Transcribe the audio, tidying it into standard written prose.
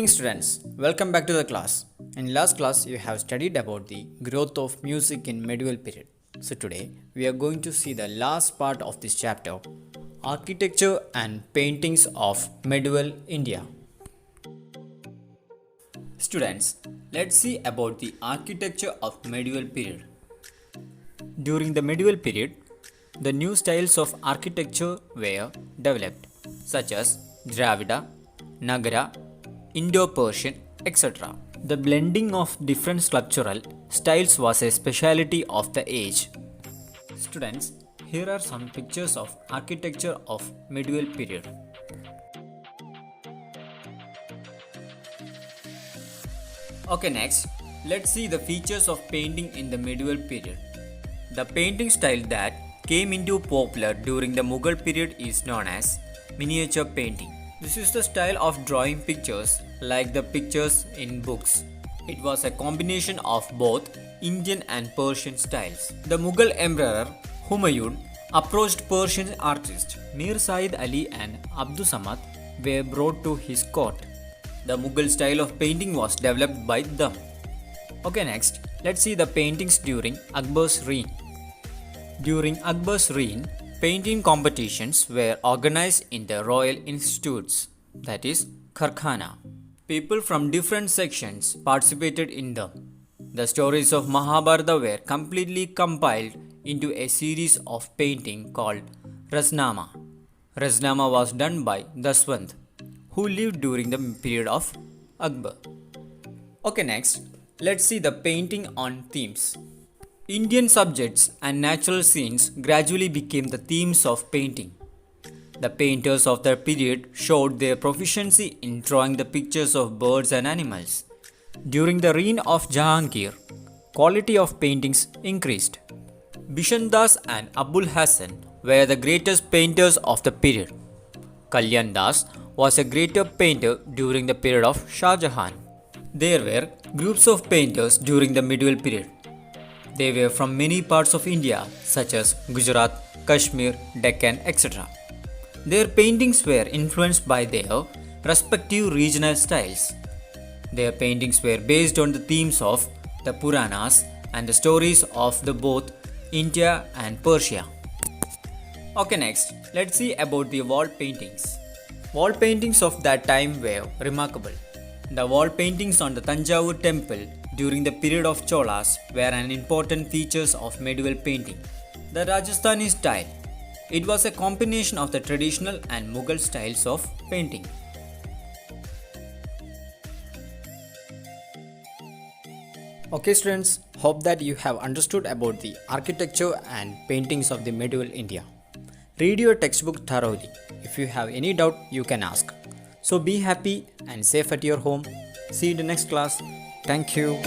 evening, students. Welcome back to the class. In last class, you have studied about the growth of music in medieval period. So today, we are going to see the last part of this chapter, architecture and paintings of medieval India. Students, let's see about the architecture of medieval period. During the medieval period, the new styles of architecture were developed, such as Dravida, Nagara, Indo-Persian, etc. The blending of different sculptural styles was a specialty of the age. Students, here are some pictures of architecture of medieval period. Okay, next, let's see the features of painting in the medieval period. The painting style that came into popular during the Mughal period is known as miniature painting. This is the style of drawing pictures like the pictures in books. It was a combination of both Indian and Persian styles. The Mughal Emperor Humayun approached Persian artists Mir Said Ali and Abdus Samad were brought to his court. The Mughal style of painting was developed by them. Okay, next, let's see the paintings during Akbar's reign. During Akbar's reign, painting competitions were organized in the royal institutes, that is, Karkhana. People from different sections participated in them. The stories of Mahabharata were completely compiled into a series of painting called Raznama. Raznama was done by Daswant, who lived during the period of Akbar. Okay, next, let's see the painting on themes. Indian subjects and natural scenes gradually became the themes of painting. The painters of the period showed their proficiency in drawing the pictures of birds and animals. During the reign of Jahangir, quality of paintings increased. Bishan Das and Abul Hassan were the greatest painters of the period. Kalyan Das was a greater painter during the period of Shah Jahan. There were groups of painters during the medieval period. They were from many parts of India, such as Gujarat, Kashmir, Deccan, etc. Their paintings were influenced by their respective regional styles. Their paintings were based on the themes of the Puranas and the stories of both India and Persia. Okay, next, let's see about the wall paintings. Wall paintings of that time were remarkable. The wall paintings on the Tanjavur temple during the period of Cholas were an important feature of medieval painting. The Rajasthani style. It was a combination of the traditional and Mughal styles of painting. Okay, students, hope that you have understood about the architecture and paintings of the medieval India. Read your textbook thoroughly. If you have any doubt, you can ask. So be happy and safe at your home. See you in the next class. Thank you.